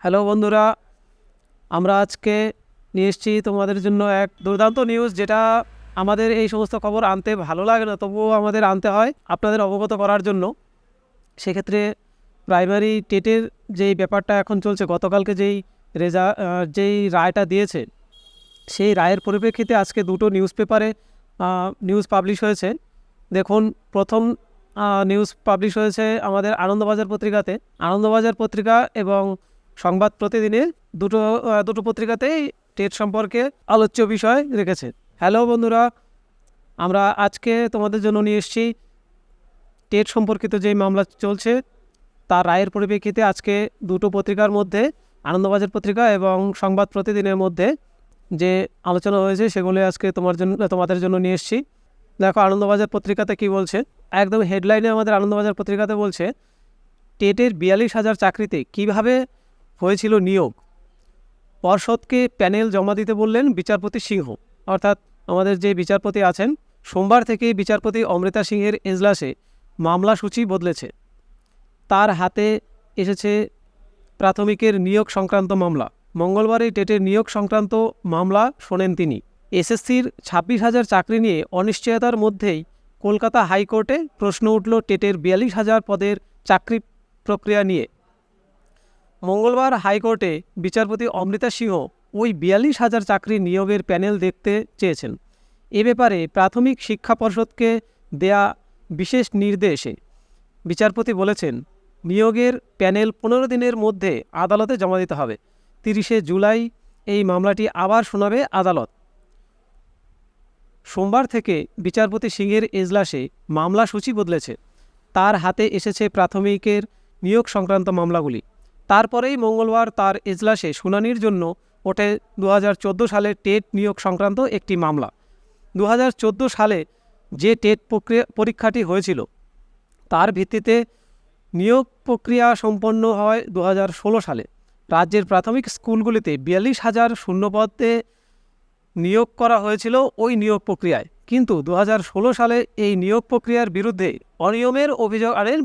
Hello বন্ধুরা, আমরা আজকে নিয়ে এসেছি তোমাদের জন্য এক দুর্দান্ত নিউজ, যেটা আমাদের এই সমস্ত খবর আনতে ভালো লাগে না, তবুও আমাদের আনতে হয় আপনাদের অবগত করার জন্য। সেক্ষেত্রে প্রাইমারি টেটের যেই ব্যাপারটা এখন চলছে, গতকালকে যেই রায়টা দিয়েছে, সেই রায়ের পরিপ্রেক্ষিতে আজকে দুটো নিউজ পেপারে নিউজ পাবলিশ হয়েছে। দেখুন, প্রথম নিউজ পাবলিশ হয়েছে আমাদের আনন্দবাজার পত্রিকাতে। আনন্দবাজার পত্রিকা এবং সংবাদ প্রতিদিনে দুটো পত্রিকাতেই টেট সম্পর্কে আলোচ্য বিষয় রেখেছে। হ্যালো বন্ধুরা, আমরা আজকে তোমাদের জন্য নিয়ে এসেছি টেট সম্পর্কিত যেই মামলা চলছে তার রায়ের পরিপ্রেক্ষিতে আজকে দুটো পত্রিকার মধ্যে, আনন্দবাজার পত্রিকা এবং সংবাদ প্রতিদিনের মধ্যে যে আলোচনা হয়েছে সেগুলো আজকে তোমাদের জন্য নিয়ে এসেছি। দেখো আনন্দবাজার পত্রিকাতে কি বলছে। একদম হেডলাইনে আমাদের আনন্দবাজার পত্রিকাতে বলছে, টেটের 42,000 চাকরিতে কিভাবে হয়েছিল নিয়োগ, পর্ষদকে প্যানেল জমা দিতে বললেন বিচারপতি সিংহ। অর্থাৎ আমাদের যে বিচারপতি আছেন, সোমবার থেকে বিচারপতি অমৃতা সিংহের এজলাসে মামলা সূচি বদলেছে। তার হাতে এসেছে প্রাথমিকের নিয়োগ সংক্রান্ত মামলা। মঙ্গলবারই টেটের নিয়োগ সংক্রান্ত মামলা শোনেন তিনি। এসএসসির 26,000 চাকরি নিয়ে অনিশ্চয়তার মধ্যেই কলকাতা হাইকোর্টে প্রশ্ন উঠল টেটের 42,000 পদের চাকরি প্রক্রিয়া নিয়ে। মঙ্গলবার হাইকোর্টে বিচারপতি অমৃতা সিংহ ওই 42,000 চাকরি নিয়োগের প্যানেল দেখতে চেয়েছেন। এ ব্যাপারে প্রাথমিক শিক্ষা পর্ষদকে দেয়া বিশেষ নির্দেশে বিচারপতি বলেছেন, নিয়োগের প্যানেল 15 দিনের মধ্যে আদালতে জমা দিতে হবে। 30শে জুলাই এই মামলাটি আবার শোনাবে আদালত। সোমবার থেকে বিচারপতি সিংহের এজলাসে মামলা সূচি বদলেছে। তার হাতে এসেছে প্রাথমিকের নিয়োগ সংক্রান্ত মামলাগুলি। তারপরেই মঙ্গলবার তার এজলাসে শুনানির জন্য ওঠে 2014 সালে টেট নিয়োগ সংক্রান্ত একটি মামলা। 2014 সালে যে টেট পরীক্ষাটি হয়েছিল তার ভিত্তিতে নিয়োগ প্রক্রিয়া সম্পন্ন হয় 2016 সালে। রাজ্যের প্রাথমিক স্কুলগুলিতে 42,000 শূন্যপদে নিয়োগ করা হয়েছিল ওই নিয়োগ প্রক্রিয়ায়। কিন্তু 2016 সালে এই নিয়োগ প্রক্রিয়ার বিরুদ্ধে অনিয়মের অভিযোগ আনেন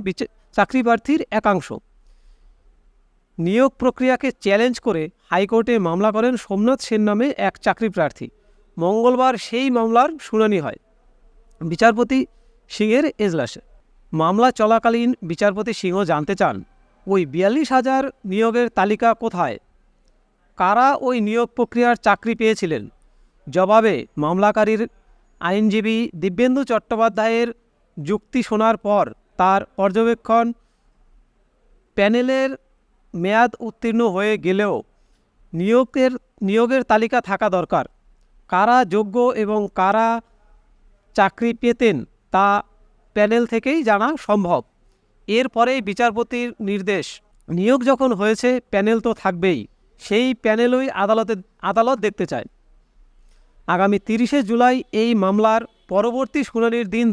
চাকরি প্রার্থীর একাংশ। নিয়োগ প্রক্রিয়াকে চ্যালেঞ্জ করে হাইকোর্টে মামলা করেন সোমনাথ সেন নামে এক চাকরি প্রার্থী। মঙ্গলবার সেই মামলার শুনানি হয় বিচারপতি সিংহের এজলাসে। মামলা চলাকালীন বিচারপতি সিংহ জানতে চান, ওই 42,000 নিয়োগের তালিকা কোথায়, কারা ওই নিয়োগ প্রক্রিয়ার চাকরি পেয়েছিলেন। জবাবে মামলাকারীর আইনজীবী দিব্যেন্দু চট্টোপাধ্যায়ের যুক্তি শোনার পর তার পর্যবেক্ষণ, প্যানেলের মেয়াদ উত্তীর্ণ হয়ে গেলেও নিয়োগের তালিকা থাকা দরকার। কারা যোগ্য এবং কারা চাকরি পেতেন তা প্যানেল থেকেই জানা সম্ভব। এরপরেই বিচারপতির নির্দেশ, নিয়োগ যখন হয়েছে প্যানেল তো থাকবেই, সেই প্যানেলই আদালত দেখতে চায়। আগামী 30শে জুলাই এই মামলার পরবর্তী শুনানির দিন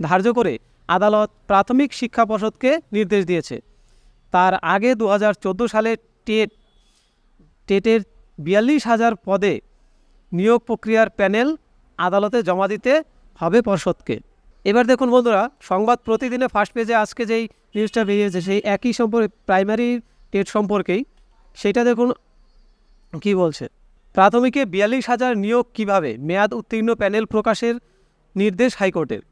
ধার্য করে আদালত প্রাথমিক শিক্ষা পর্ষদকে নির্দেশ দিয়েছে। তার আগে 2014 সালে টেটের 42,000 পদে নিয়োগ প্রক্রিয়ার প্যানেল আদালতে জমা দিতে হবে পর্ষদকে। এবার দেখুন বন্ধুরা, সংবাদ প্রতিদিনে ফার্স্ট পেজে আজকে যেই নিউজটা বেরিয়েছে সেই একই সম্পর্কে, প্রাইমারি টেট সম্পর্কেই, সেটা দেখুন কি বলছে। প্রাথমিকে 42,000 নিয়োগ কিভাবে, মেয়াদ উত্তীর্ণ প্যানেল প্রকাশের নির্দেশ হাইকোর্টের।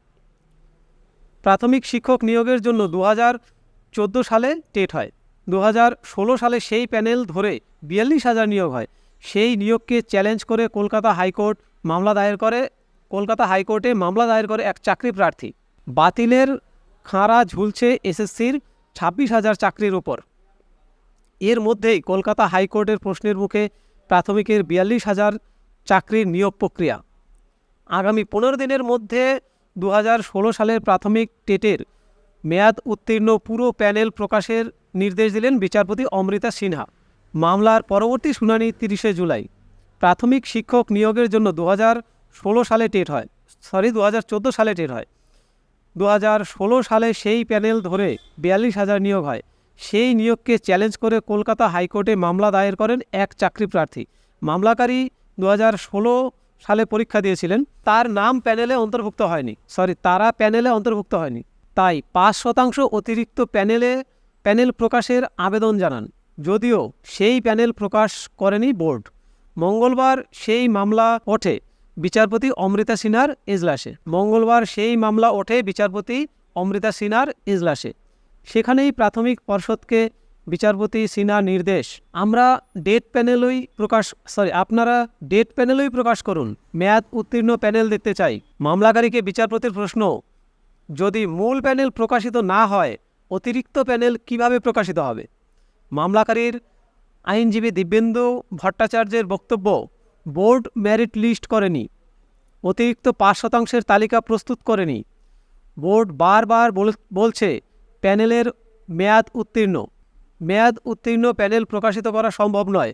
প্রাথমিক শিক্ষক নিয়োগের জন্য 2014 সালে টেট হয়। 2016 সালে সেই প্যানেল ধরে 42,000 নিয়োগ হয়। সেই নিয়োগকে চ্যালেঞ্জ করে কলকাতা হাইকোর্টে মামলা দায়ের করে এক চাকরি প্রার্থী। বাতিলের খাঁড়া ঝুলছে এসএসসির 26,000 চাকরির উপর। এর মধ্যেই কলকাতা হাইকোর্টের প্রশ্নের মুখে প্রাথমিকের 42,000 চাকরির নিয়োগ প্রক্রিয়া। আগামী 15 দিনের মধ্যে 2016 সালের প্রাথমিক টেটের মেয়াদ উত্তীর্ণ পুরো প্যানেল প্রকাশের নির্দেশ দিলেন বিচারপতি অমৃতা সিনহা। মামলার পরবর্তী শুনানি 30শে জুলাই। প্রাথমিক শিক্ষক নিয়োগের জন্য 2014 সালে টেট হয়। 2016 সালে সেই প্যানেল ধরে 42,000 নিয়োগ হয়। সেই নিয়োগকে চ্যালেঞ্জ করে কলকাতা হাইকোর্টে মামলা দায়ের করেন এক চাকরি প্রার্থী। মামলাকারী 2016 সালে পরীক্ষা দিয়েছিলেন, তারা প্যানেলে অন্তর্ভুক্ত হয়নি। তাই 5% অতিরিক্ত প্যানেল প্রকাশের আবেদন জানান। যদিও সেই প্যানেল প্রকাশ করেনি বোর্ড। মঙ্গলবার সেই মামলা ওঠে বিচারপতি অমৃতা সিনহার এজলাসে। সেখানেই প্রাথমিক পর্ষদকে বিচারপতি সিনহা নির্দেশ, আপনারা ডেট প্যানেলই প্রকাশ করুন, মেয়াদ উত্তীর্ণ প্যানেল দেখতে চাই। মামলাকারীকে বিচারপতির প্রশ্ন, যদি মূল প্যানেল প্রকাশিত না হয় অতিরিক্ত প্যানেল কিভাবে প্রকাশিত হবে? মামলাকারীর আইনজীবী দিব্যেন্দু ভট্টাচার্যের বক্তব্য, বোর্ড মেরিট লিস্ট করেনি, অতিরিক্ত 5% তালিকা প্রস্তুত করেনি। বোর্ড বারবার বলছে প্যানেলের মেয়াদ উত্তীর্ণ প্যানেল প্রকাশিত করা সম্ভব নয়।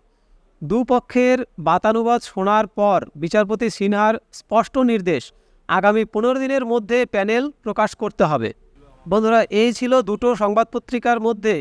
দুপক্ষের বাতানুবাদ শোনার পর বিচারপতি সিনহার স্পষ্ট নির্দেশ, আগামী 15 দিনের মধ্যে প্যানেল প্রকাশ করতে হবে। বন্ধুরা, এই ছিল দুটো সংবাদপত্রিকার মধ্যে